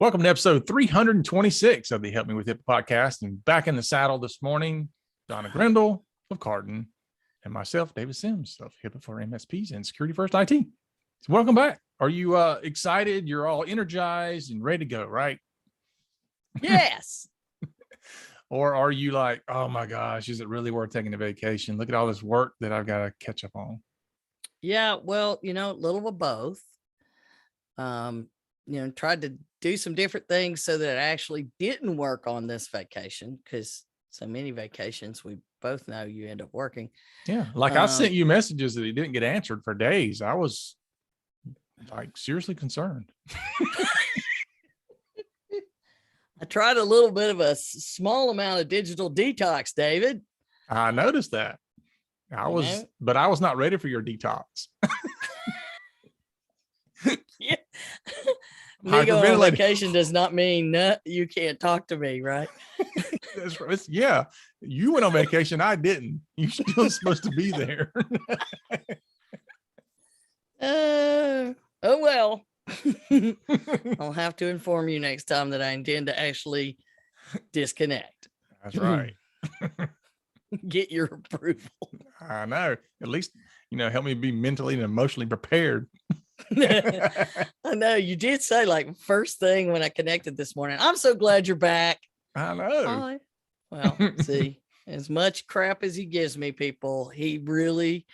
Welcome to episode 326 of the Help Me with HIPAA podcast. And back in the saddle this morning, Donna Grindle of Carden and myself, David Sims of HIPAA for MSPs and Security First IT. So welcome back. Are you excited? You're all energized and ready to go, right? Yes. Or are you like, oh my gosh, is it really worth taking a vacation? Look at all this work that I've got to catch up on. Yeah, well, a little of both. Tried to do some different things so that I actually didn't work on this vacation, because so many vacations, we both know you end up working. Yeah. Like I sent you messages that he didn't get answered for days. I was like seriously concerned. I tried a little bit of a small amount of digital detox, David. I noticed that. But I was not ready for your detox. Yeah. Me going on vacation does not mean you can't talk to me, right? That's right. Yeah. You went on vacation. I didn't. You're still supposed to be there. Oh, well. I'll have to inform you next time that I intend to actually disconnect. That's right. Get your approval. I know. At least, help me be mentally and emotionally prepared. I know you did say, like, first thing when I connected this morning, I'm so glad you're back. I know. Well, see, as much crap as he gives me, people, he really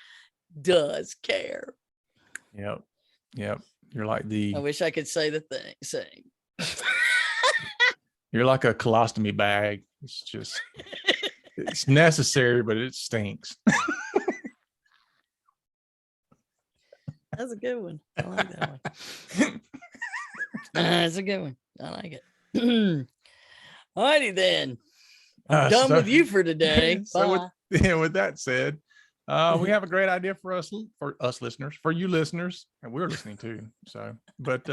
does care. Yep. You're like I wish I could say the same. You're like a colostomy bag. It's just, it's necessary, but it stinks. That's a good one. I like that one. That's a good one. I like it. All righty then. I'm done with you for today. So with that said, we have a great idea for us listeners, for you listeners, and we're listening too. So, but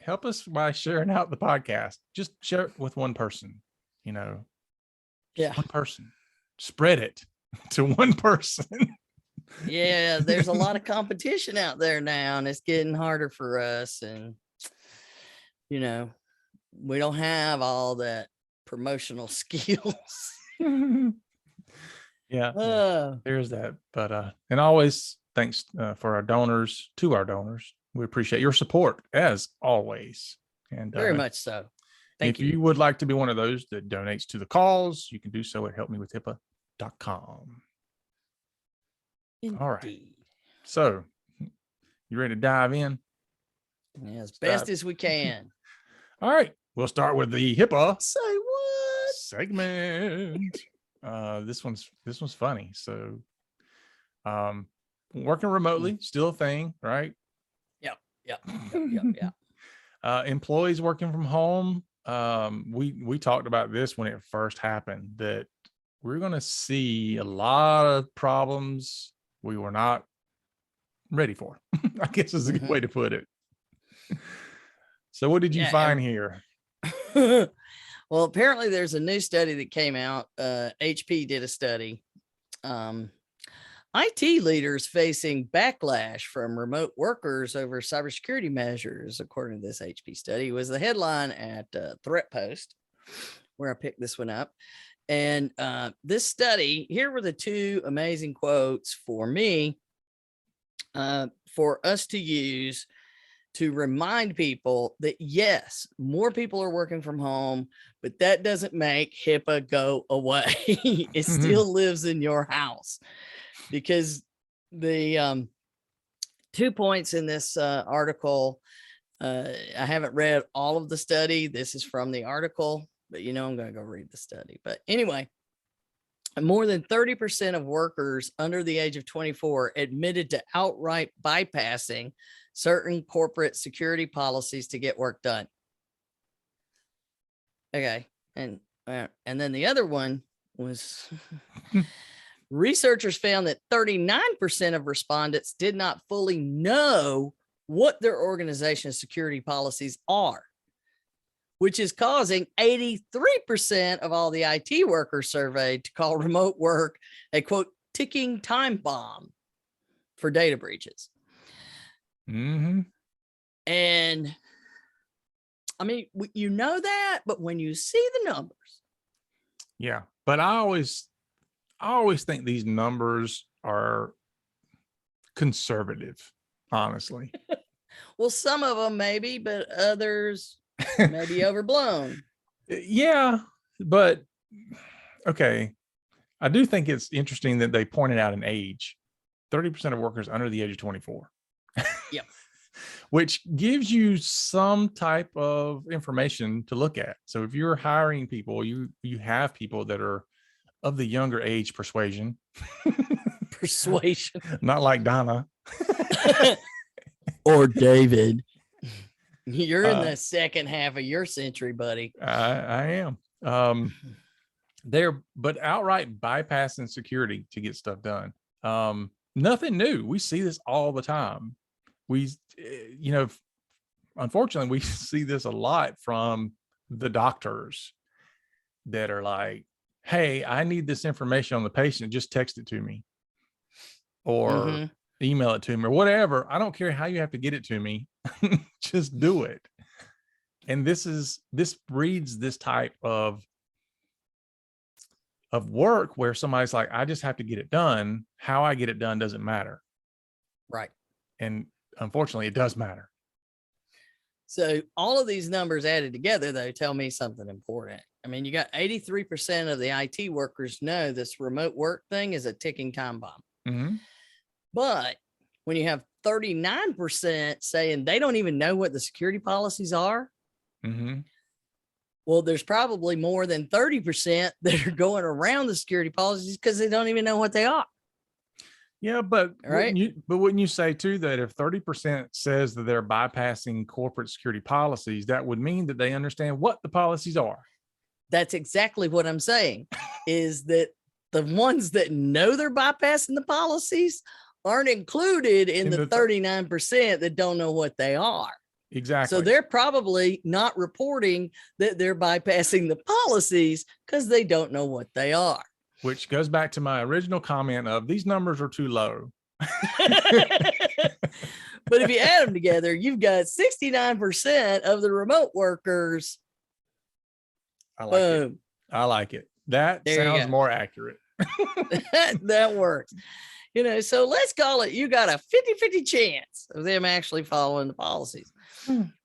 help us by sharing out the podcast. Just share it with one person. Yeah, one person. Spread it to one person. Yeah, there's a lot of competition out there now, and it's getting harder for us. And we don't have all that promotional skills. Yeah, there's that. But and always thanks to our donors. We appreciate your support as always, and very much so. If you would like to be one of those that donates to the cause, you can do so at helpmewithhipaa.com. Indeed. All right. So, you ready to dive in? Yeah, as best as we can. All right. We'll start with the HIPAA Say what segment. This one's funny. So, working remotely, still a thing, right? Yeah. Employees working from home. We talked about this when it first happened, that we're going to see a lot of problems we were not ready for. I guess is a good way to put it. So what did you find here? Well, apparently there's a new study that came out. HP did a study. IT leaders facing backlash from remote workers over cybersecurity measures, according to this HP study, was the headline at Threat Post, where I picked this one up. And this study, here were the two amazing quotes for me, for us to use to remind people that, yes, more people are working from home, but that doesn't make HIPAA go away. It still lives in your house, because the 2 points in this article, I haven't read all of the study. This is from the article, but I'm going to go read the study. But anyway, more than 30% of workers under the age of 24 admitted to outright bypassing certain corporate security policies to get work done. Okay. And then the other one was researchers found that 39% of respondents did not fully know what their organization's security policies are, which is causing 83% of all the IT workers surveyed to call remote work a, quote, ticking time bomb for data breaches. Mm-hmm. And I mean, you know that, but when you see the numbers, Yeah. But I always think these numbers are conservative, honestly. well, some of them maybe, but others may be overblown. Yeah, but okay. I do think it's interesting that they pointed out an age. 30% of workers under the age of 24. Yep. Which gives you some type of information to look at. So if you're hiring people, you have people that are of the younger age persuasion. Persuasion. Not like Donna. Or David. You're in the second half of your century, buddy. I am. They're but outright bypassing security to get stuff done. Nothing new. We see this all the time. Unfortunately, we see this a lot from the doctors that are like, hey, I need this information on the patient. Just text it to me or email it to me or whatever. I don't care how you have to get it to me. Just do it. And this breeds this type of work where somebody's like, I just have to get it done. How I get it done doesn't matter. Right. And unfortunately, it does matter. So all of these numbers added together, though, tell me something important. I mean, you got 83% of the IT workers know this remote work thing is a ticking time bomb. Mm-hmm. But when you have 39% saying they don't even know what the security policies are, well, there's probably more than 30% that are going around the security policies because they don't even know what they are. Yeah, but right. Wouldn't you say too that if 30% says that they're bypassing corporate security policies, that would mean that they understand what the policies are? That's exactly what I'm saying, is that the ones that know they're bypassing the policies aren't included in the 39% that don't know what they are. Exactly. So they're probably not reporting that they're bypassing the policies because they don't know what they are. Which goes back to my original comment of these numbers are too low. But if you add them together, you've got 69% of the remote workers. I like it. I like it. That sounds more accurate. That works. So let's call it, you got a 50-50 chance of them actually following the policies.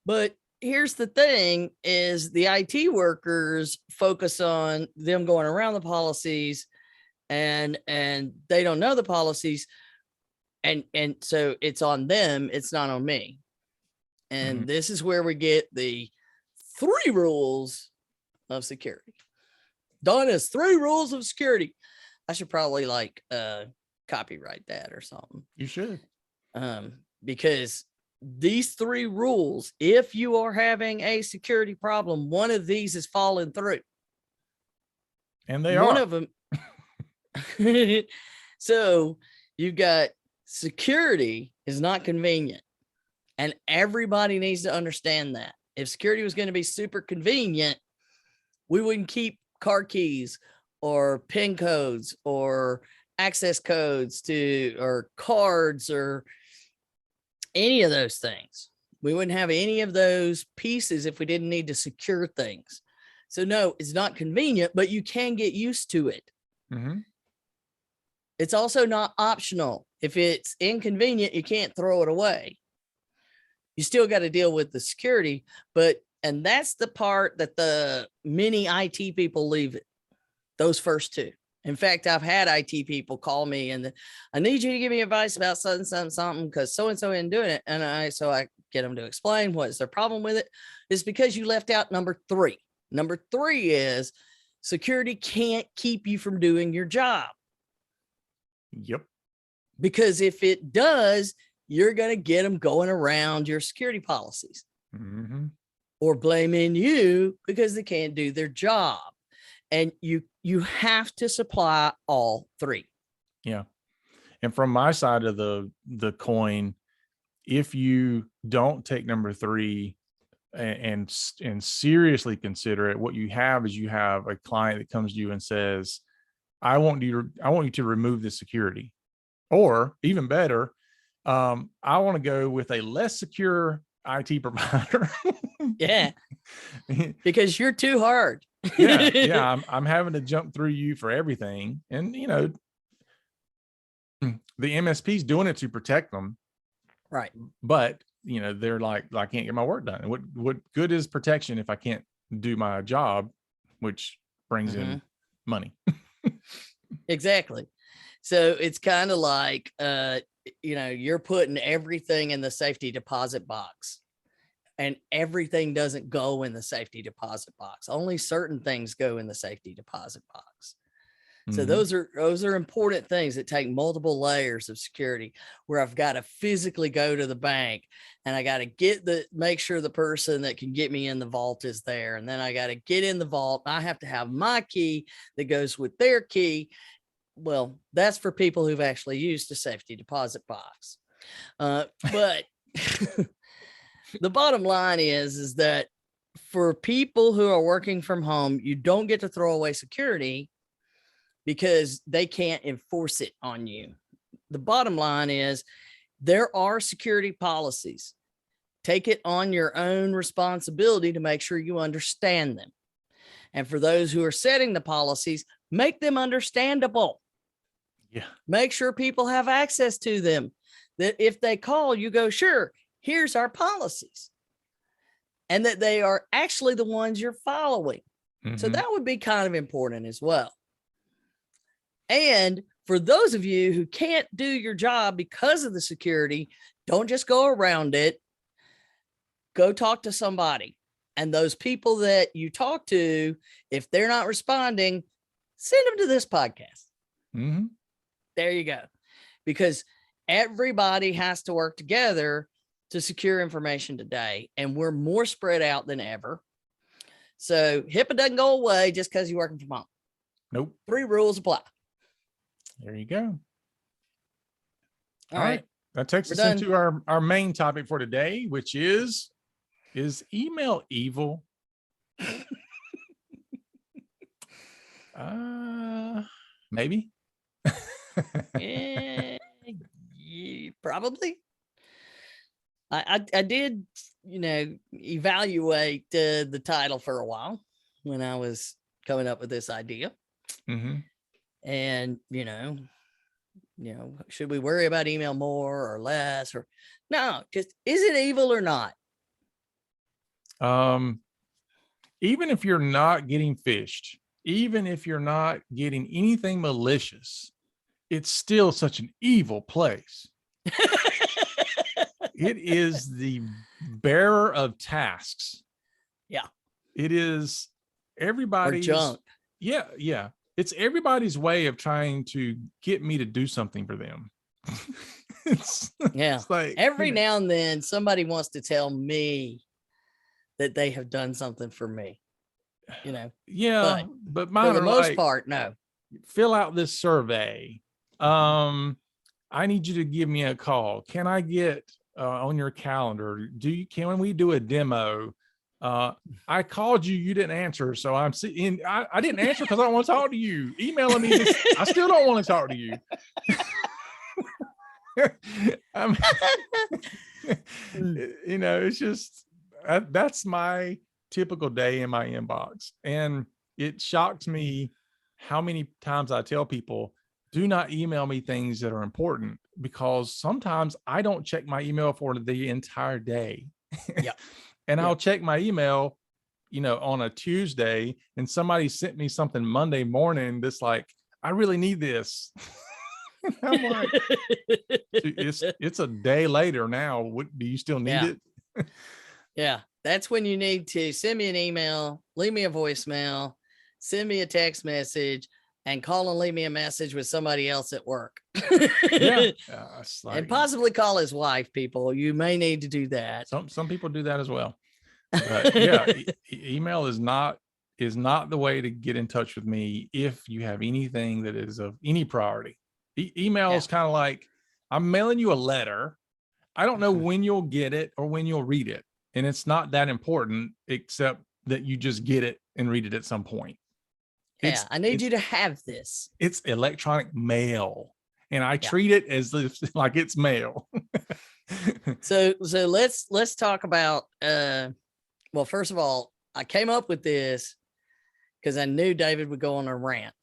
But here's the thing is the IT workers focus on them going around the policies and they don't know the policies. And so it's on them. It's not on me. And this is where we get the 3 rules of security. Donna's 3 rules of security. I should probably copyright that or something. You should. Because these 3 rules, if you are having a security problem, one of these is falling through. And they one are. of them. So you've got security is not convenient. And everybody needs to understand that. If security was going to be super convenient, we wouldn't keep car keys or PIN codes or access codes or cards or any of those things. We wouldn't have any of those pieces if we didn't need to secure things. So no, it's not convenient, but you can get used to it. It's also not optional. If it's inconvenient, you can't throw it away. You still got to deal with the security, and that's the part that the many IT people leave it. Those first 2. In fact, I've had IT people call me and I need you to give me advice about something because so-and-so isn't doing it. And I get them to explain what's their problem with it. It's because you left out number 3. Number 3 is security can't keep you from doing your job. Yep. Because if it does, you're going to get them going around your security policies or blaming you because they can't do their job. And you have to supply all 3. Yeah. And from my side of the coin, if you don't take number 3 and seriously consider it, what you have is you have a client that comes to you and says, I want you to remove the security, or even better, I want to go with a less secure IT provider. Yeah. Because you're too hard. yeah. I'm having to jump through you for everything. And, the MSP's doing it to protect them. Right. But, they're like, I can't get my work done. What good is protection if I can't do my job, which brings in money? Exactly. So it's kind of like, you're putting everything in the safety deposit box, and everything doesn't go in the safety deposit box. Only certain things go in the safety deposit box. So those are important things that take multiple layers of security, where I've got to physically go to the bank, and I got to make sure the person that can get me in the vault is there. And then I got to get in the vault. I have to have my key that goes with their key. Well, that's for people who've actually used a safety deposit box. But the bottom line is that for people who are working from home, you don't get to throw away security because they can't enforce it on you. The bottom line is there are security policies. Take it on your own responsibility to make sure you understand them. And for those who are setting the policies, make them understandable. Yeah. Make sure people have access to them. That if they call, you go, sure, here's our policies. And that they are actually the ones you're following. So that would be kind of important as well. And for those of you who can't do your job because of the security, don't just go around it. Go talk to somebody. And those people that you talk to, if they're not responding, send them to this podcast. There you go. Because everybody has to work together to secure information today. And we're more spread out than ever. So HIPAA doesn't go away just because you're working from home. Nope. 3 rules apply. There you go. All right. That takes us into our main topic for today, which is email evil? Maybe. Yeah, probably. I did, evaluate the title for a while when I was coming up with this idea. And, should we worry about email more or less, or no, just is it evil or not? Even if you're not getting phished, even if you're not getting anything malicious, it's still such an evil place. It is the bearer of tasks. Yeah. It is everybody's junk. Yeah. Yeah. It's everybody's way of trying to get me to do something for them. It's like every now and then somebody wants to tell me that they have done something for me, Yeah. But for the most part, no. Fill out this survey. I need you to give me a call. Can I get on your calendar? Can we do a demo? I called you, you didn't answer. So I'm sitting, I didn't answer because I don't want to talk to you. Emailing me, I still don't want to talk to you. It's just, that's my typical day in my inbox. And it shocks me how many times I tell people, do not email me things that are important, because sometimes I don't check my email for the entire day. Yeah. And I'll check my email, on a Tuesday, and somebody sent me something Monday morning that's like, I really need this. I'm like, it's a day later now. What do you still need it? Yeah. That's when you need to send me an email, leave me a voicemail, send me a text message, and call and leave me a message with somebody else at work. Yeah. And possibly call his wife, people. You may need to do that. Some people do that as well. But yeah, email is not the way to get in touch with me if you have anything that is of any priority. Email is kind of like, I'm mailing you a letter. I don't know when you'll get it or when you'll read it. And it's not that important, except that you just get it and read it at some point. I need you to have this. It's electronic mail. and I Yeah. treat it as if like it's mail. So let's talk about well, first of all, I came up with this because I knew David would go on a rant.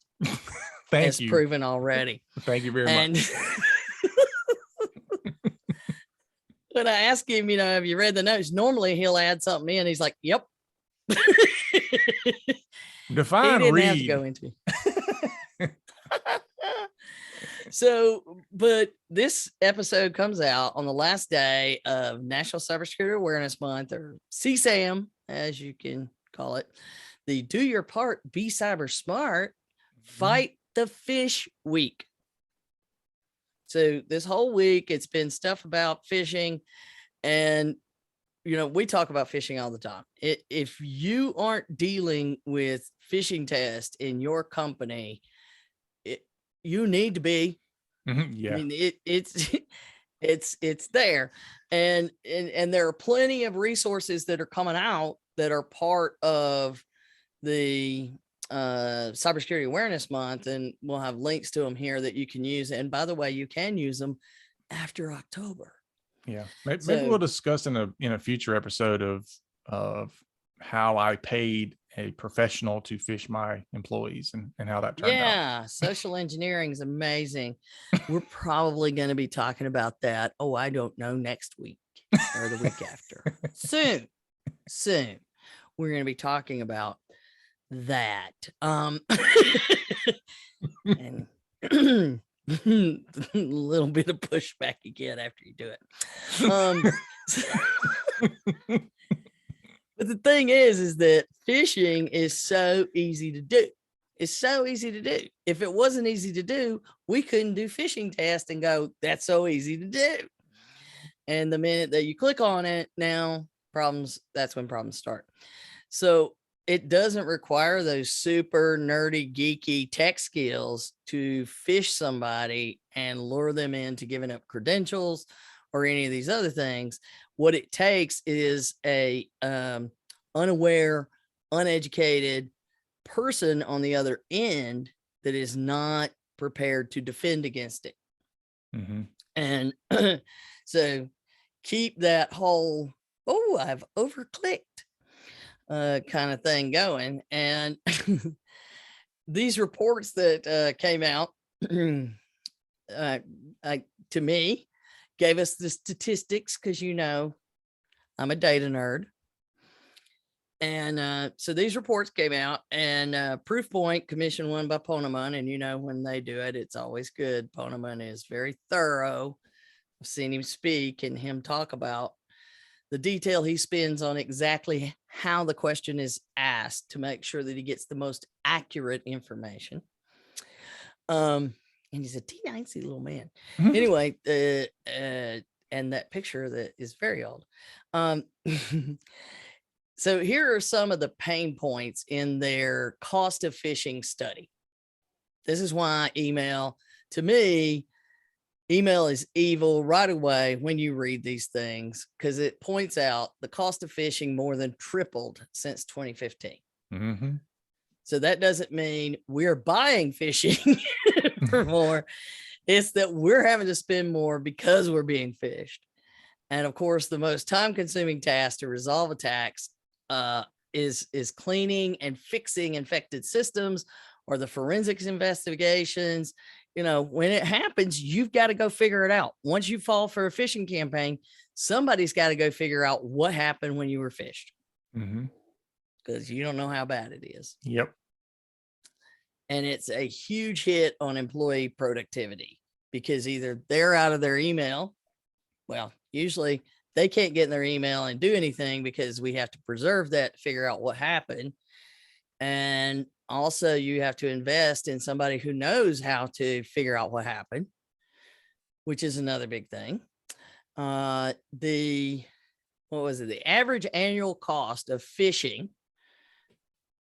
Thank as you. proven already. Thank you very And much. when I ask him, have you read the notes? Normally he'll add something in. He's like, yep. Define he didn't read. have to go into. So, but this episode comes out on the last day of National Cybersecurity Awareness Month, or CSAM, as you can call it. The Do Your Part, Be Cyber Smart, Fight the Fish Week. So this whole week, it's been stuff about phishing, and we talk about phishing all the time. If you aren't dealing with phishing tests in your company, you need to be. Yeah. I mean, it's it's there, and there are plenty of resources that are coming out that are part of the Cybersecurity Awareness Month, and we'll have links to them here that you can use. And by the way, you can use them after October. Yeah, maybe we'll discuss in a future episode of how I paid a professional to fish my employees and how that turned out. Yeah, social engineering is amazing. We're probably going to be talking about that. Oh, I don't know, next week or the week after. Soon. We're going to be talking about that. And a little bit of pushback you get after you do it. But the thing is that phishing is so easy to do. It's so easy to do. If it wasn't easy to do, we couldn't do phishing tests and go, that's so easy to do. And the minute that you click on it, that's when problems start. So it doesn't require those super nerdy, geeky tech skills to fish somebody and lure them into giving up credentials or any of these other things. What it takes is a unaware, uneducated person on the other end that is not prepared to defend against it. Mm-hmm. And so keep that whole, I've overclicked kind of thing going. And these reports that came out to me gave us the statistics, because I'm a data nerd. And so these reports came out, and Proofpoint, commission one by Ponemon, and when they do it, it's always good. Ponemon is very thorough. I've seen him speak and him talk about the detail he spends on exactly how the question is asked to make sure that he gets the most accurate information. And he's a teeny little man. Anyway, and that picture that is very old. So here are some of the pain points in their cost of phishing study. This is why to me, email is evil right away when you read these things, because it points out the cost of phishing more than tripled since 2015. Mm-hmm. So that doesn't mean we're buying phishing for more. It's that we're having to spend more because we're being phished. And of course, the most time-consuming task to resolve attacks is cleaning and fixing infected systems, or the forensics investigations. When it happens, you've got to go figure it out. Once you fall for a phishing campaign, somebody's got to go figure out what happened when you were phished, because you don't know how bad it is. Yep. And it's a huge hit on employee productivity, because either they're out of their email. Well, usually they can't get in their email and do anything, because we have to preserve that, figure out what happened. And also you have to invest in somebody who knows how to figure out what happened, which is another big thing. The average annual cost of phishing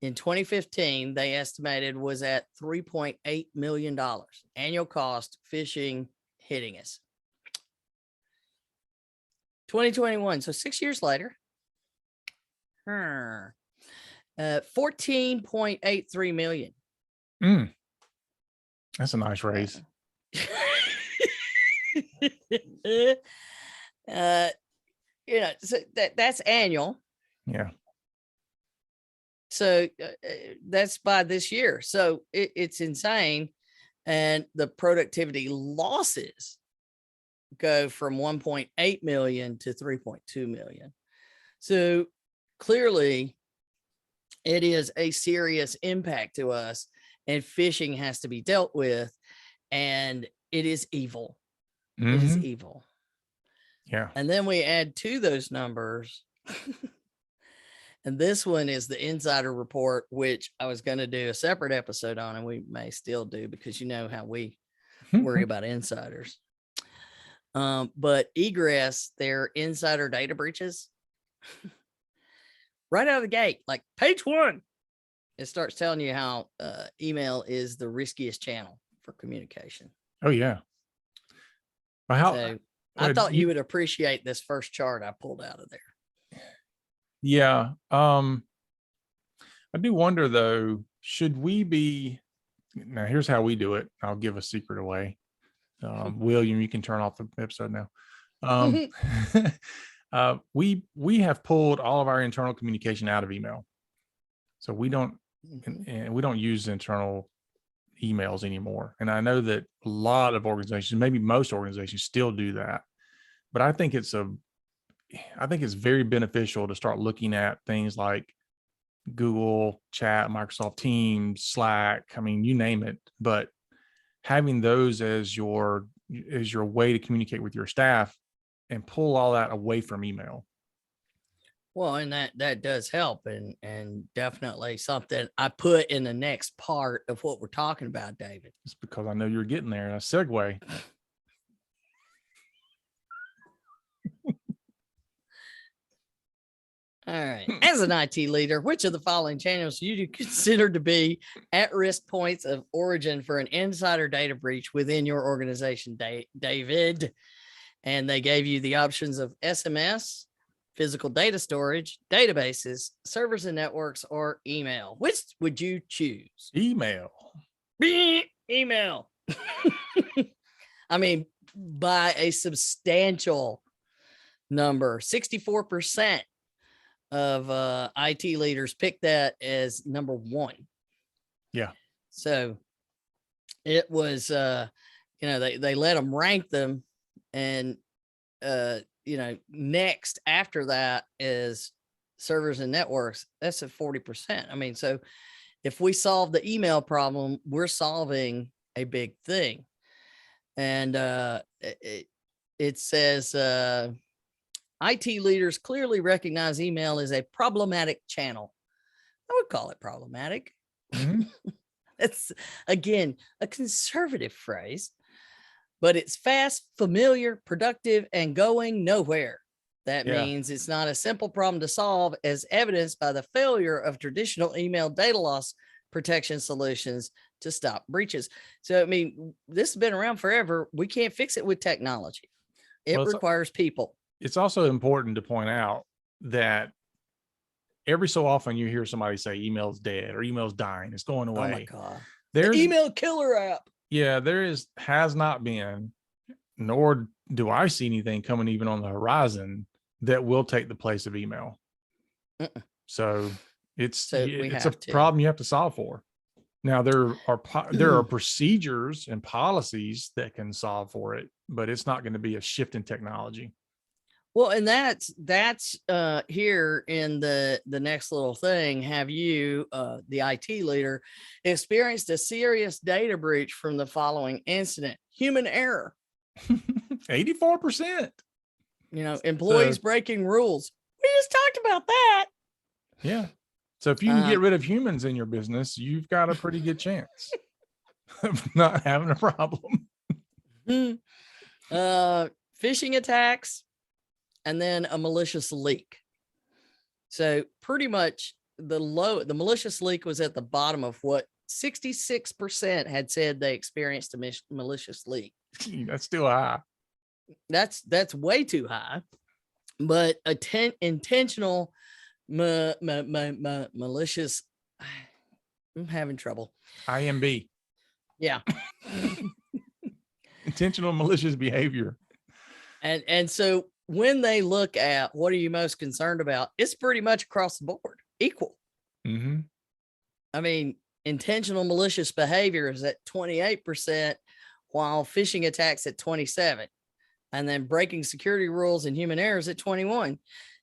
in 2015, they estimated, was at $3.8 million. Annual cost phishing hitting us. 2021, so 6 years later, 14.83 million. That's a nice raise. So that's annual. Yeah. So that's by this year. So it's insane. And the productivity losses go from 1.8 million to 3.2 million. So clearly it is a serious impact to us, and phishing has to be dealt with, and it is evil. It is evil. Yeah. And then we add to those numbers. And this one is the insider report, which I was going to do a separate episode on, and we may still do, because you know how we worry about insiders. But Egress, their insider data breaches, right out of the gate, like page 1, it starts telling you how email is the riskiest channel for communication. Oh yeah. Well, how? So I thought you would appreciate this first chart I pulled out of there. Yeah. I do wonder though, should we be, now here's how we do it. I'll give a secret away. William, you can turn off the episode now. We have pulled all of our internal communication out of email. So we don't, and we don't use internal emails anymore. And I know that a lot of organizations, maybe most organizations, still do that. But I think it's very beneficial to start looking at things like Google Chat, Microsoft Teams, Slack. I mean, you name it. But having those as your way to communicate with your staff and pull all that away from email. Well, and that does help, and definitely something I put in the next part of what we're talking about, David. It's because I know you're getting there. A segue. All right. As an IT leader, which of the following channels do you consider to be at-risk points of origin for an insider data breach within your organization, David? And they gave you the options of SMS, physical data storage, databases, servers and networks, or email. Which would you choose? Email. Email. I mean, by a substantial number, 64% of IT leaders picked that as number 1. Yeah. So it was, they let them rank them, and, next after that is servers and networks. That's at 40%. I mean, so if we solve the email problem, we're solving a big thing. And it says, IT leaders clearly recognize email as a problematic channel. I would call it problematic. That's, again, a conservative phrase, but it's fast, familiar, productive, and going nowhere. That means it's not a simple problem to solve, as evidenced by the failure of traditional email data loss protection solutions to stop breaches. So, I mean, this has been around forever. We can't fix it with technology. It requires people. It's also important to point out that every so often you hear somebody say email's dead or email's dying. It's going away. Oh my God. There's the email killer app. Yeah, has not been, nor do I see anything coming even on the horizon that will take the place of email. So it's a problem you have to solve for. Now there are procedures and policies that can solve for it, but it's not going to be a shift in technology. Well, and that's here in the next little thing. Have you, the IT leader, experienced a serious data breach from the following incident? Human error. 84%. Employees breaking rules. We just talked about that. Yeah. So if you can get rid of humans in your business, you've got a pretty good chance of not having a problem. Phishing attacks, and then a malicious leak. So pretty much the malicious leak was at the bottom of what 66% had said they experienced a malicious leak. That's still high. That's way too high. But intentional malicious, I'm having trouble. IMB. Yeah. Intentional malicious behavior. And so when they look at what are you most concerned about, it's pretty much across the board, equal. Mm-hmm. I mean, intentional malicious behavior is at 28%, while phishing attacks at 27%. And then breaking security rules and human errors at 21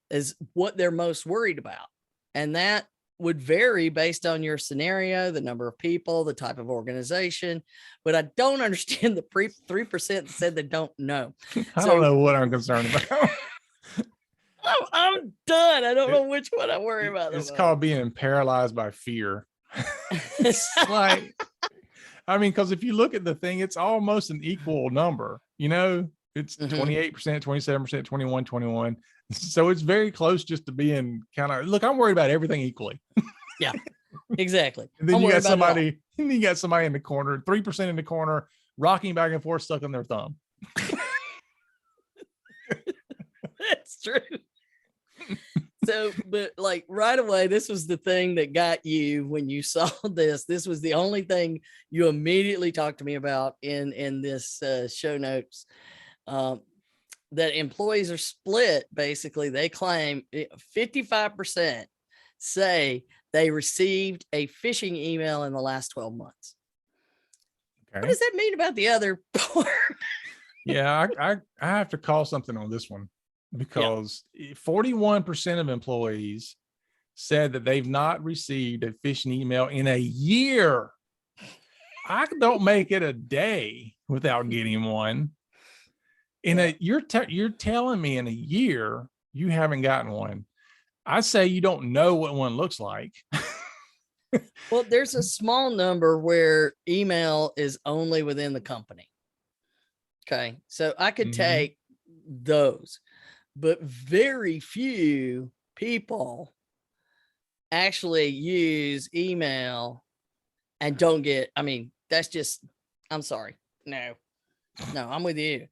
is what they're most worried about. And that would vary based on your scenario, the number of people, the type of organization. But I don't understand the 3% that said they don't know. I don't know what I'm concerned about. I'm done. I don't know which one I worry about. It's called being paralyzed by fear. It's like, I mean, because if you look at the thing, it's almost an equal number, you know, it's 28%, 27%, 21, 21. So it's very close just to being kind of, look, I'm worried about everything equally. Yeah, exactly. And then you got somebody in the corner, 3% in the corner, rocking back and forth, stuck on their thumb. That's true. So, but like right away, this was the thing that got you when you saw this. This was the only thing you immediately talked to me about in this show notes. That employees are split. Basically, they claim 55% say they received a phishing email in the last 12 months. Okay. What does that mean about the other part? Yeah, I have to call something on this one, because 41% of employees said that they've not received a phishing email in a year. I don't make it a day without getting one. You're telling me in a year you haven't gotten one. I say you don't know what one looks like. Well, there's a small number where email is only within the company. Okay, so I could take those, but very few people actually use email and don't get, I mean, that's just, I'm sorry. No, I'm with you.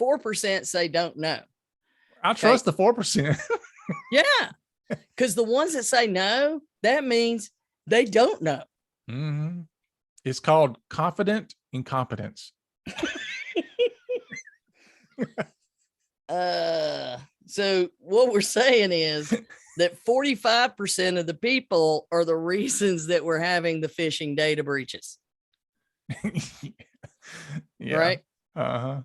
4% say don't know. I trust the 4%. Yeah, because the ones that say no, that means they don't know. Mm-hmm. It's called confident incompetence. So what we're saying is that 45% of the people are the reasons that we're having the phishing data breaches. Yeah. Right. Uh-huh.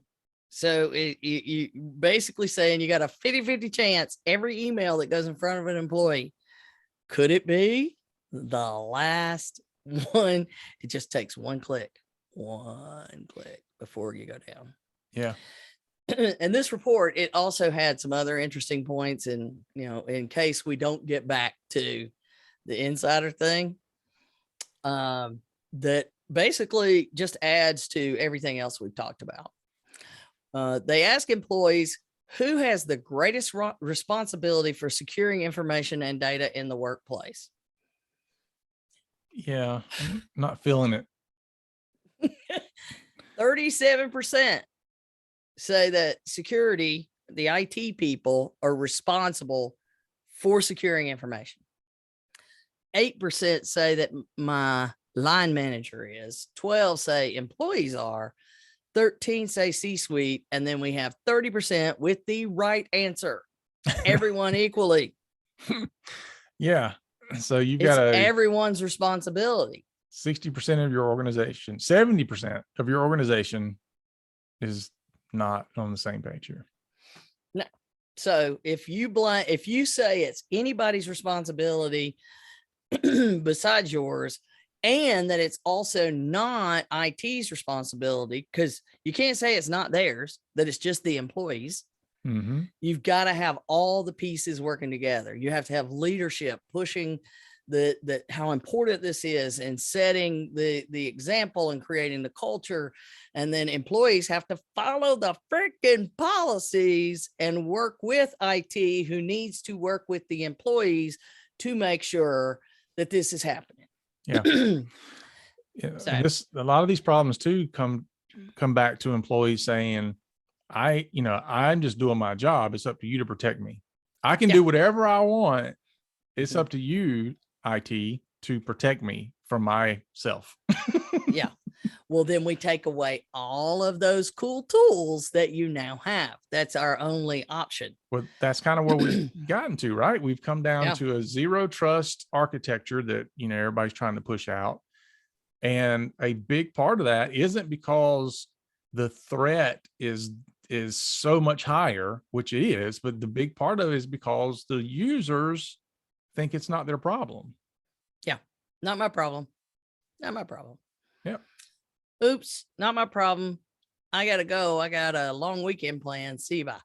So you basically saying you got a 50-50 chance every email that goes in front of an employee. Could it be the last one? It just takes one click before you go down. Yeah. And this report, it also had some other interesting points, and in case we don't get back to the insider thing, that basically just adds to everything else we've talked about. They ask employees who has the greatest responsibility for securing information and data in the workplace. Yeah, I'm not feeling it. 37% say that security, the IT people, are responsible for securing information. 8% say that my line manager is. 12 say employees are. 13 say C-suite, and then we have 30% with the right answer. Everyone equally. Yeah. So you've got everyone's responsibility. 60% of your organization, 70% of your organization is not on the same page here. No. So if you say it's anybody's responsibility besides yours, and that it's also not IT's responsibility, because you can't say it's not theirs, that it's just the employees. Mm-hmm. You've got to have all the pieces working together. You have to have leadership pushing that how important this is, and setting the example and creating the culture. And then employees have to follow the freaking policies and work with IT, who needs to work with the employees to make sure that this is happening. Yeah. Yeah. A lot of these problems too come back to employees saying, I'm just doing my job. It's up to you to protect me. I can do whatever I want. It's up to you, IT, to protect me for myself. Yeah. Well, then we take away all of those cool tools that you now have. That's our only option. Well, that's kind of where we've gotten to, right? We've come down to a zero trust architecture that, everybody's trying to push out. And a big part of that isn't because the threat is so much higher, which it is, but the big part of it is because the users think it's not their problem. Yeah. Not my problem. Not my problem. Yep. Oops, not my problem. I gotta go. I got a long weekend planned. See you, bye.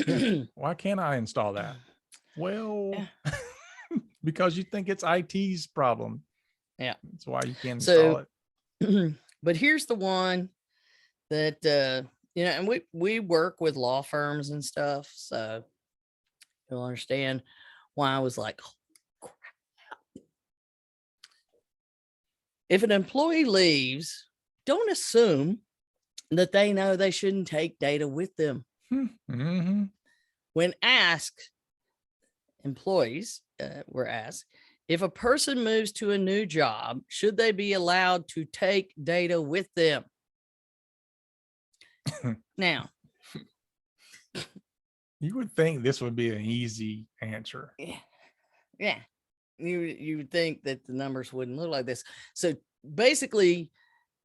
Yeah. Why can't I install that? Well, because you think it's IT's problem. Yeah. That's why you can't install it. But here's the one that, and we work with law firms and stuff. So you'll understand why I was like, oh, crap. If an employee leaves, don't assume that they know they shouldn't take data with them. Mm-hmm. When asked, employees were asked, if a person moves to a new job, should they be allowed to take data with them? Now, you would think this would be an easy answer. Yeah. You would think that the numbers wouldn't look like this. So basically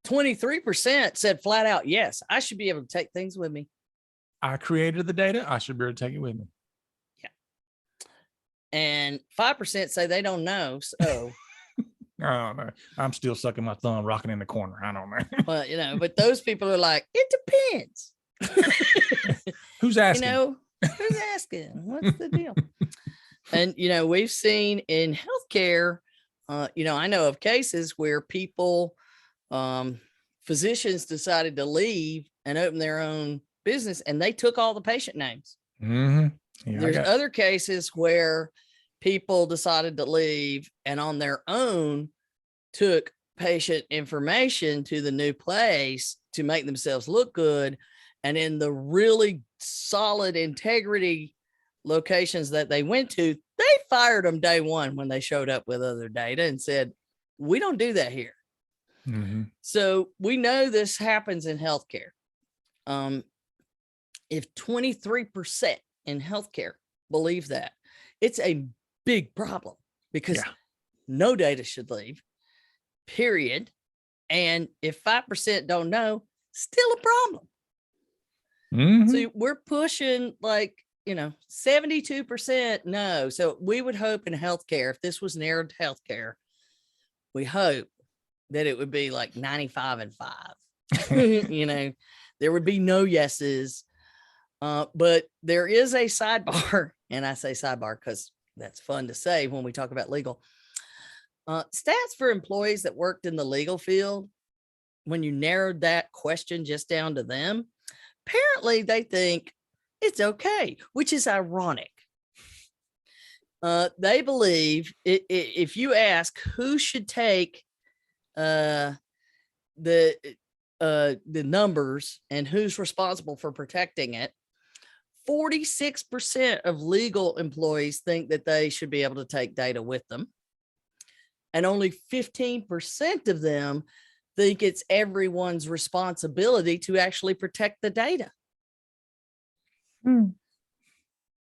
23% said flat out, yes, I should be able to take things with me. I created the data. I should be able to take it with me. Yeah. And 5% say they don't know. So I don't know. I'm still sucking my thumb, rocking in the corner. I don't know. Well, but those people are like, it depends. Who's asking? Who's asking? What's the deal? And, we've seen in healthcare, I know of cases where people, physicians decided to leave and open their own business and they took all the patient names. Mm-hmm. Yeah, there's other cases where people decided to leave and on their own took patient information to the new place to make themselves look good. And in the really solid integrity locations that they went to, they fired them day one when they showed up with other data and said, we don't do that here. Mm-hmm. So we know this happens in healthcare. If 23% in healthcare believe that, it's a big problem because no data should leave, period. And if 5% don't know, still a problem. Mm-hmm. So we're pushing 72% no. So we would hope in healthcare, if this was narrowed to healthcare, we hope that it would be like 95 and 5. There would be no yeses. But there is a sidebar, and I say sidebar because that's fun to say when we talk about legal. Stats for employees that worked in the legal field, when you narrowed that question just down to them, apparently they think it's okay, which is ironic. They believe if you ask who should take the numbers and who's responsible for protecting it, 46% of legal employees think that they should be able to take data with them. And only 15% of them think it's everyone's responsibility to actually protect the data.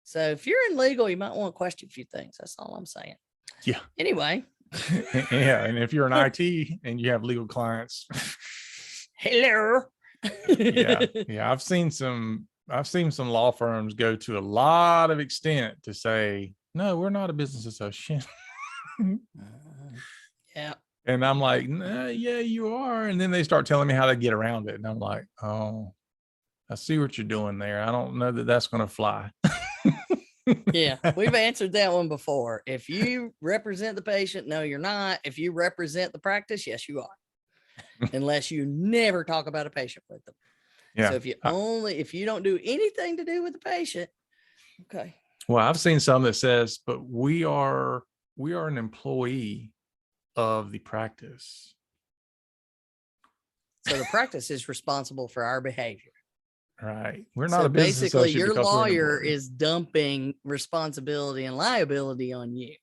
So if you're in legal, you might want to question a few things. That's all I'm saying. Yeah. Anyway. Yeah. And if you're an IT and you have legal clients. Hello. Yeah. I've seen some law firms go to a lot of extent to say, no, we're not a business association. Yeah. And I'm like, nah, yeah, you are. And then they start telling me how to get around it. And I'm like, oh, I see what you're doing there. I don't know that that's going to fly. Yeah, we've answered that one before. If you represent the patient, no, you're not. If you represent the practice, yes, you are. Unless you never talk about a patient with them. Yeah. So if you don't do anything to do with the patient, okay. Well, I've seen some that says, but we are an employee of the practice. So the practice is responsible for our behavior. Right. We're not So a business basically, associate your because we're an lawyer employee. is dumping responsibility and liability on you.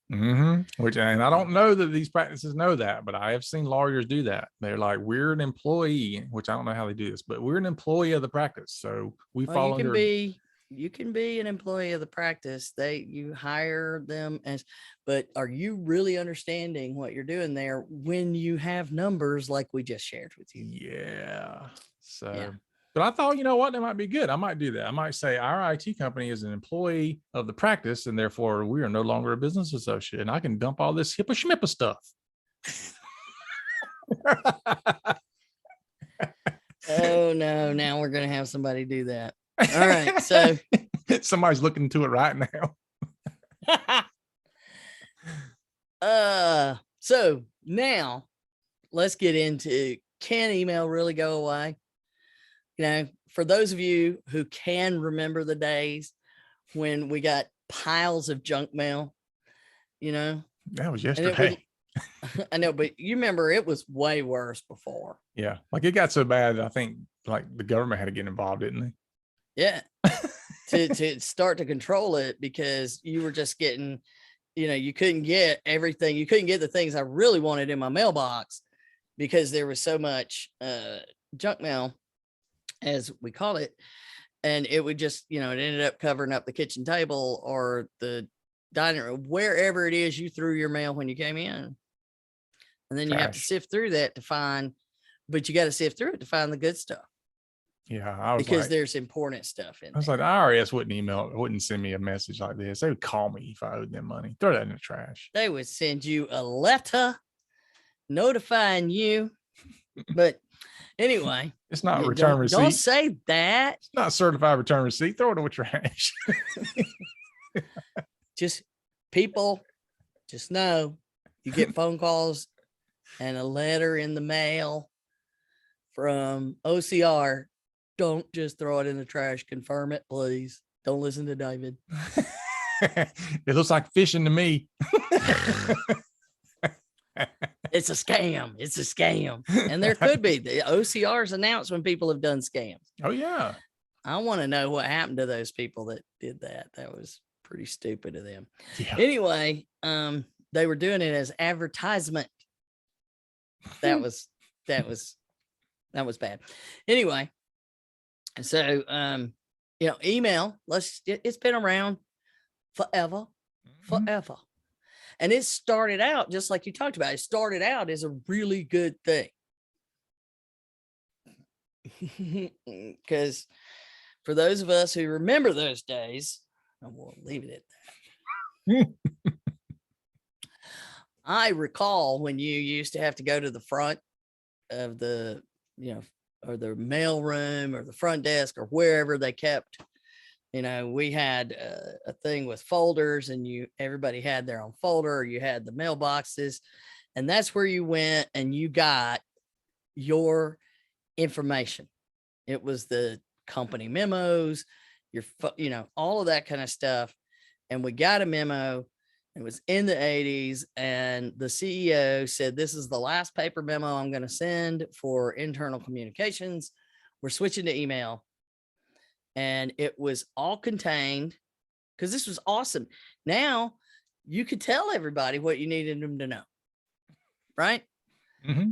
Which, and I don't know that these practices know that, but I have seen lawyers do that. They're like, we're an employee, which I don't know how they do this, but we're an employee of the practice. So we Well, fall you can under. be an employee of the practice. You hire them as, but are you really understanding what you're doing there when you have numbers like we just shared with you? Yeah. So, Yeah. but I thought, you know what, that might be good. I might do that. I might say our IT company is an employee of the practice, and therefore we are no longer a business associate. And I can dump all this HIPAA schmippa stuff. Oh no, now we're gonna have somebody do that. All right, so somebody's looking into it right now. So now let's get into, can email really go away? You know, for those of you who can remember the days when we got piles of junk mail, you know, that was and it yesterday. was, I know, but you remember it was way worse before. Yeah, like it got so bad, I think like the government had to get involved, didn't Yeah. to start to control it, because you were just getting, you know, you couldn't get everything. You couldn't get the things I really wanted in my mailbox because there was so much junk mail, as we call it. And it would just, you know, it ended up covering up the kitchen table or the dining room, wherever it is you threw your mail when you came in. And then you have to Trash. sift through that to find, but you got to sift through it to find the good stuff, Yeah, I was because like, there's important stuff in I was there. like, the IRS wouldn't send me a message like this. They would call me if I owed them money. Throw that in the trash. They would send you a letter notifying you. But anyway, It's not return receipt. Don't say that. It's not certified return receipt. Throw it in the trash. Just people, just know you get phone calls and a letter in the mail from OCR. Don't just throw it in the trash. Confirm it, please. Don't listen to David. It looks like fishing to me. It's a scam. It's a scam. And there could be. The OCR's announced when people have done scams. Oh, yeah. I want to know what happened to those people that did that. That was pretty stupid of them. Yeah. Anyway, they were doing it as advertisement. That was bad. Anyway, so you know, email, it's been around forever. And it started out just like you talked about. It started out as a really good thing. Because for those of us who remember those days, and we'll leave it at that. I recall when you used to have to go to the front of the, you know, or the mail room or the front desk or wherever they kept, you know, we had a thing with folders, and everybody had their own folder, or you had the mailboxes, and that's where you went and you got your information. It was the company memos, you know, all of that kind of stuff. And we got a memo. It was in the 80s, and the CEO said, this is the last paper memo I'm going to send for internal communications. We're switching to email. And it was all contained, because this was awesome. Now you could tell everybody what you needed them to know. Right. Mm-hmm.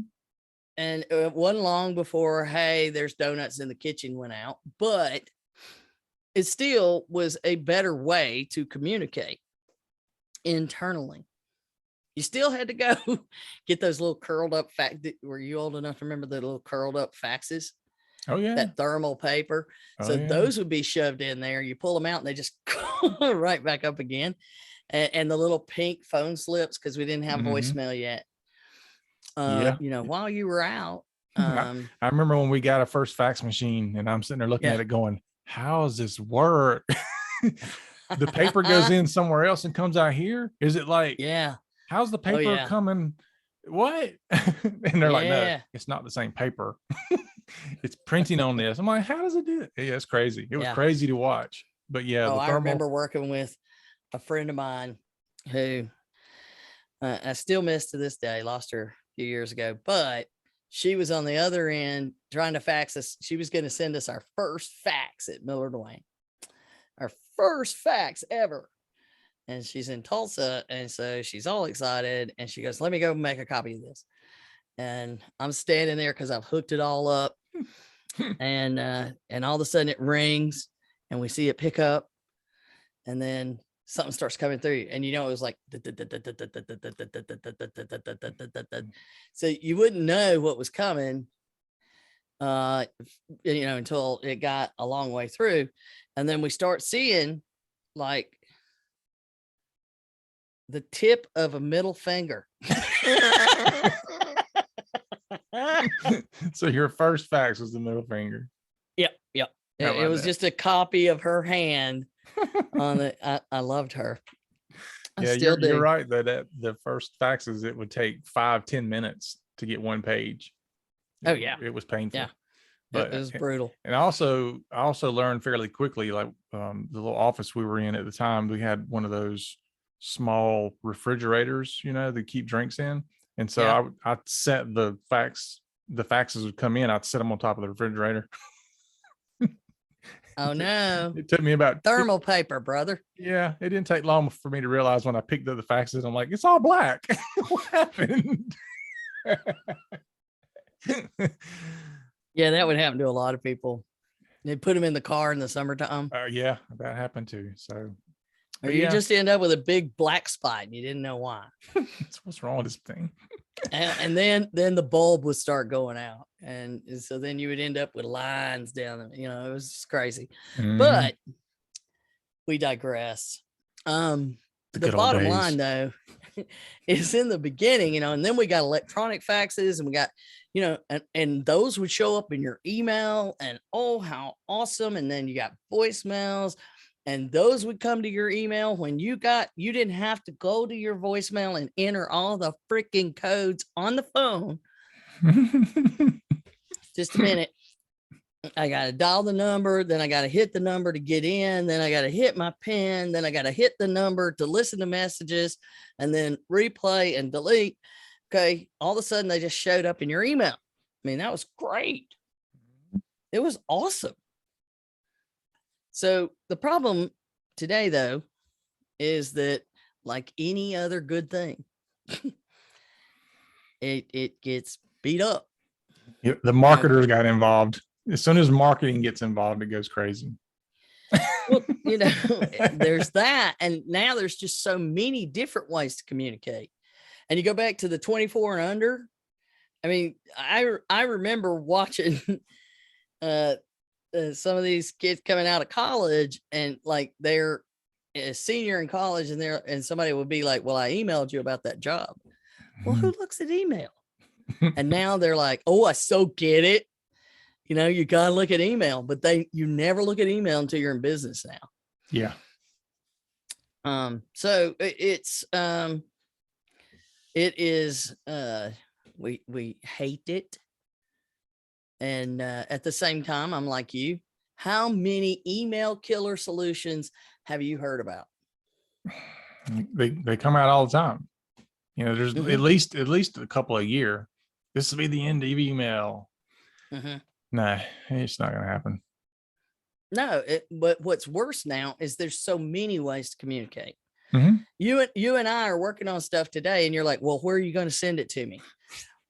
And it wasn't long before, hey, there's donuts in the kitchen went out, but it still was a better way to communicate internally. You still had to go get those little curled up were you old enough to remember the little curled up faxes? Oh, yeah. That thermal paper. So those would be shoved in there. You pull them out and they just right back up again. And the little pink phone slips, because we didn't have voicemail yet. Yeah. You know, while you were out. I remember when we got a first fax machine, and I'm sitting there looking at it going, how does this work? The paper goes in somewhere else and comes out here. Is it like, how's the paper coming? What? And they're like, no, it's not the same paper. It's printing on this. I'm like, how does it do it? Yeah, it's crazy. It was crazy to watch. But yeah, I remember working with a friend of mine who I still miss to this day, lost her a few years ago, but she was on the other end trying to fax us. She was going to send us our first fax at Miller Dwayne, our first fax ever. And she's in Tulsa. And so she's all excited. And she goes, let me go make a copy of this. And I'm standing there because I've hooked it all up. And all of a sudden it rings and we see it pick up. And then something starts coming through. And it was like, so you wouldn't know what was coming, until it got a long way through. And then we start seeing like the tip of a middle finger. So your first fax was the middle finger. Yep. It was just a copy of her hand on it. I loved her. You're right that the first faxes, it would take 5-10 minutes to get one page. It was painful. Yeah, but it was brutal. And I also learned fairly quickly, like the little office we were in at the time, we had one of those small refrigerators, that keep drinks in. And so I set the faxes would come in, I'd set them on top of the refrigerator. Oh no. It took me about thermal paper, brother. Yeah, it didn't take long for me to realize when I picked up the faxes, I'm like, it's all black. What happened? Yeah, that would happen to a lot of people. They put them in the car in the summertime. Yeah, that happened too. So or you just end up with a big black spot and you didn't know why. What's wrong with this thing? And then the bulb would start going out. And so then you would end up with lines down them. It was just crazy. Mm-hmm. But we digress. The bottom line though is in the beginning, and then we got electronic faxes and we got, and those would show up in your email and oh, how awesome. And then you got voicemails. And those would come to your email when you didn't have to go to your voicemail and enter all the freaking codes on the phone. Just a minute. I got to dial the number. Then I got to hit the number to get in. Then I got to hit my PIN. Then I got to hit the number to listen to messages and then replay and delete. Okay. All of a sudden they just showed up in your email. I mean, that was great. It was awesome. So the problem today, though, is that like any other good thing, it gets beat up. The marketers got involved. As soon as marketing gets involved, it goes crazy. Well, there's that. And now there's just so many different ways to communicate. And you go back to the 24 and under. I mean, I remember watching some of these kids coming out of college and like they're a senior in college and somebody would be like, well, I emailed you about that job. Well, who looks at email? And now they're like, oh, I so get it. You got to look at email, but you never look at email until you're in business now. Yeah. So it is, we hate it. And at the same time, I'm like you. How many email killer solutions have you heard about? They come out all the time. There's at least a couple a year. This will be the end of email. Mm-hmm. No, it's not going to happen. No, but what's worse now is there's so many ways to communicate. Mm-hmm. You and I are working on stuff today, and you're like, well, where are you going to send it to me?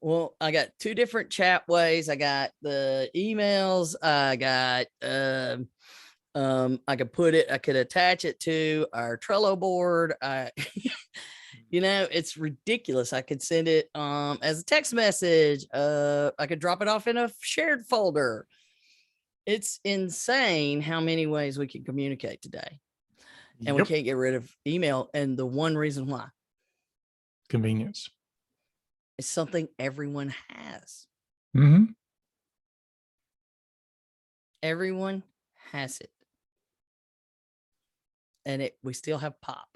Well, I got two different chat ways. I got the emails. I got, I could attach it to our Trello board. It's ridiculous. I could send it, as a text message. I could drop it off in a shared folder. It's insane how many ways we can communicate today. And we can't get rid of email. And the one reason why. Convenience. It's something everyone has. Mm-hmm. Everyone has it. And we still have pop.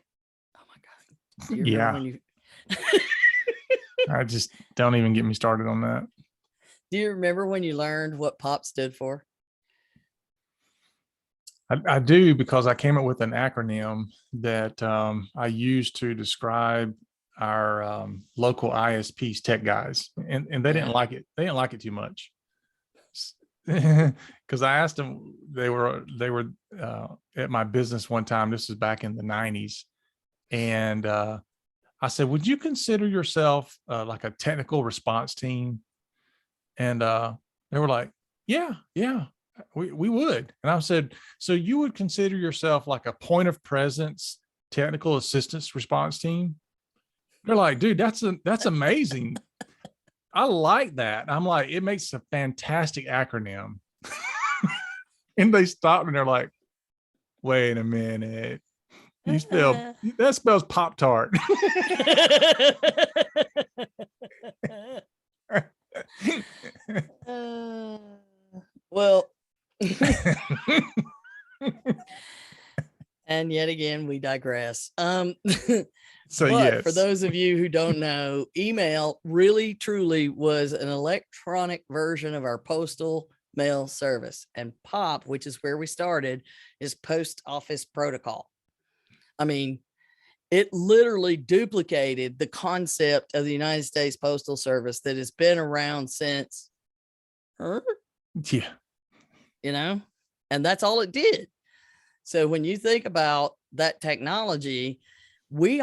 Oh my God. Do you remember when you I just don't even get me started on that. Do you remember when you learned what pop stood for? I do, because I came up with an acronym that I used to describe local ISP's tech guys, and they didn't Yeah. like it. They didn't like it too much. Because I asked them, they were at my business one time. This was back in the 90s. And I said, would you consider yourself like a technical response team? And they were like, yeah, we would. And I said, so you would consider yourself like a point of presence technical assistance response team? They're like, dude, that's amazing. I like that. I'm like, it makes a fantastic acronym. And they stopped and they're like, wait a minute. That spells Pop Tart. Well, and yet again, we digress. So but yes, for those of you who don't know, email really truly was an electronic version of our postal mail service, and POP, which is where we started, is post office protocol. I mean, it literally duplicated the concept of the United States Postal Service that has been around since, yeah, you know, and that's all it did. So when you think about that technology, we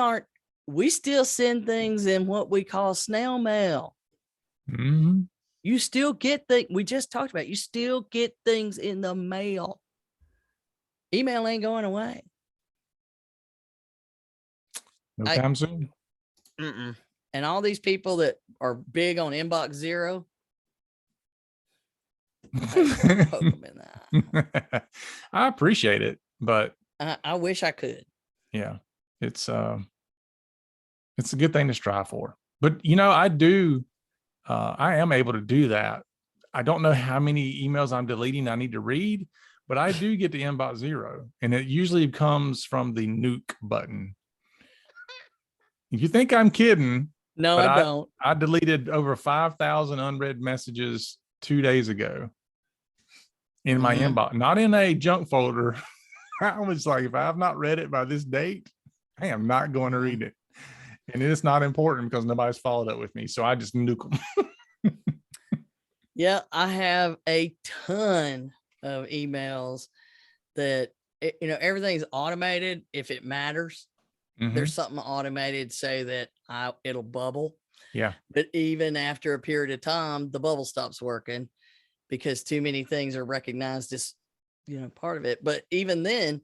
still send things in what we call snail mail. mm-hmm. You still get we just talked about, you still get things in the mail. Email ain't going away. No time soon. And all these people that are big on inbox zero, I poke them in that. I appreciate it, but I wish I could. Yeah, it's a good thing to strive for. But I am able to do that. I don't know how many emails I'm deleting I need to read, but I do get the inbox zero, and it usually comes from the nuke button. You think I'm kidding? No, but I don't. I deleted over 5,000 unread messages 2 days ago in my inbox, not in a junk folder. I was like, if I have not read it by this date, I am not going to read it. And it's not important because nobody's followed up with me. So I just nuke them. Yeah, I have a ton of emails that, everything's automated if it matters. There's something automated say that it'll bubble. Yeah. But even after a period of time, the bubble stops working because too many things are recognized as, part of it. But even then,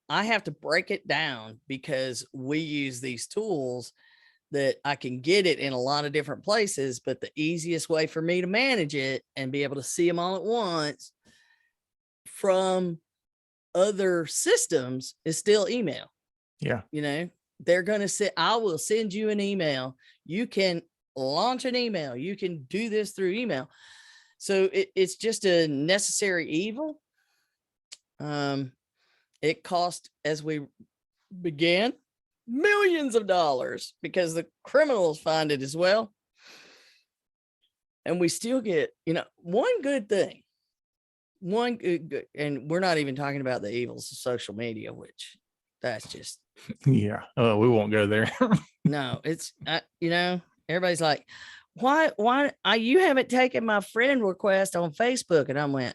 I have to break it down because we use these tools that I can get it in a lot of different places. But the easiest way for me to manage it and be able to see them all at once from other systems is still email. Yeah. They're going to say, I will send you an email. You can launch an email. You can do this through email. So it's just a necessary evil. It cost, as we began, millions of dollars because the criminals find it as well. And we still get, one good thing. One good, and we're not even talking about the evils of social media, which that's just. Yeah. We won't go there. No, it's, everybody's like, why you haven't taken my friend request on Facebook? And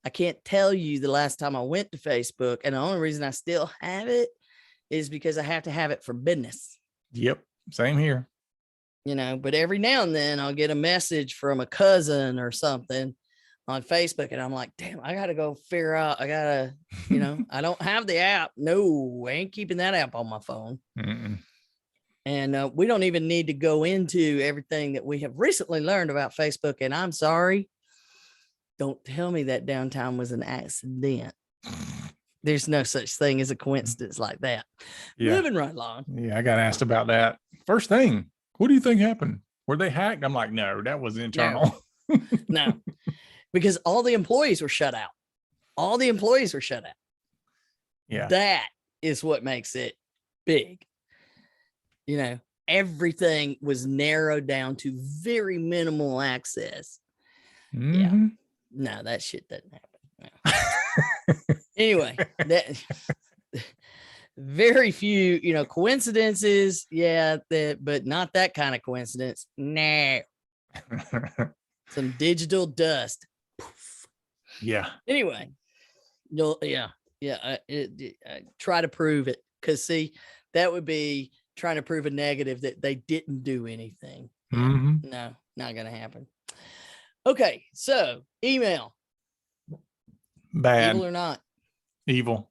I can't tell you the last time I went to Facebook. And the only reason I still have it is because I have to have it for business. Yep. Same here. But every now and then I'll get a message from a cousin or something on Facebook. And I'm like, damn, I got to go figure out. I got to, I don't have the app. No, I ain't keeping that app on my phone. Mm-mm. And we don't even need to go into everything that we have recently learned about Facebook. And I'm sorry. Don't tell me that downtime was an accident. There's no such thing as a coincidence like that. Yeah. Moving right along. Yeah, I got asked about that. First thing, what do you think happened? Were they hacked? I'm like, no, that was internal. No, because all the employees were shut out. Yeah. That is what makes it big. Everything was narrowed down to very minimal access. Mm-hmm. Yeah. No, that shit doesn't happen. No. Anyway, very few, coincidences. Yeah, but not that kind of coincidence. Nah, some digital dust. Yeah. Anyway, yeah. I try to prove it, because see, that would be trying to prove a negative that they didn't do anything. Yeah, Mhm. no, not gonna happen. Okay, so email, Bad. evil or not, Evil.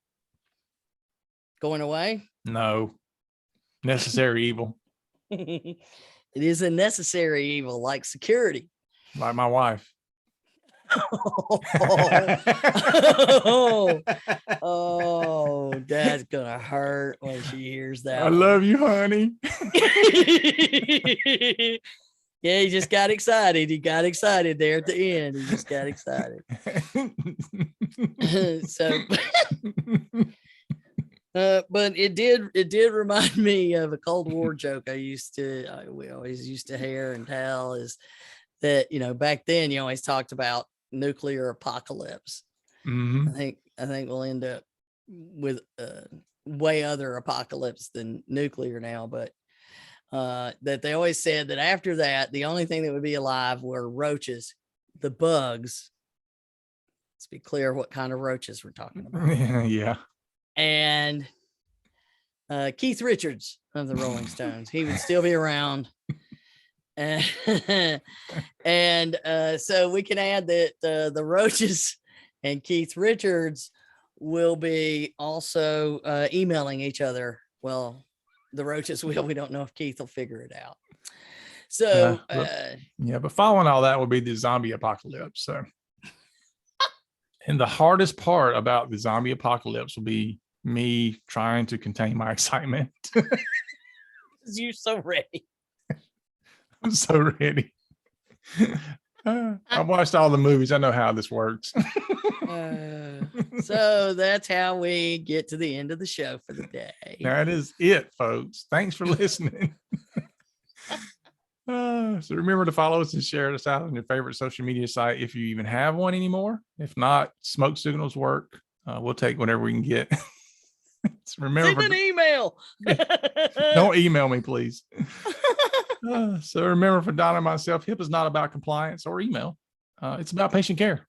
going away. No. Necessary evil. It is a necessary evil, like security. Like my wife. Oh, that's gonna hurt when she hears that. I love you, honey. Yeah, he just got excited. He got excited there at the end. He just got excited. So, but it did remind me of a Cold War joke we always used to hear and tell, is that, back then you always talked about nuclear apocalypse. Mhm. I think we'll end up with way other apocalypse than nuclear now, but that they always said that after that, the only thing that would be alive were roaches, the bugs. Let's be clear what kind of roaches we're talking about. Yeah. And Keith Richards of the Rolling Stones, he would still be around. And so we can add that the roaches and Keith Richards will be also emailing each other. Well, the roaches will. We don't know if Keith will figure it out. So but following all that will be the zombie apocalypse. So, and the hardest part about the zombie apocalypse will be me trying to contain my excitement. You're so ready. I'm so ready. I watched all the movies. I know how this works. So that's how we get to the end of the show for the day. That is it, folks. Thanks for listening. So remember to follow us and share us out on your favorite social media site if you even have one anymore. If not, smoke signals work. We'll take whatever we can get. Remember, send an email. Don't email me, please. So remember, for Don and myself, HIPAA is not about compliance or email. It's about patient care.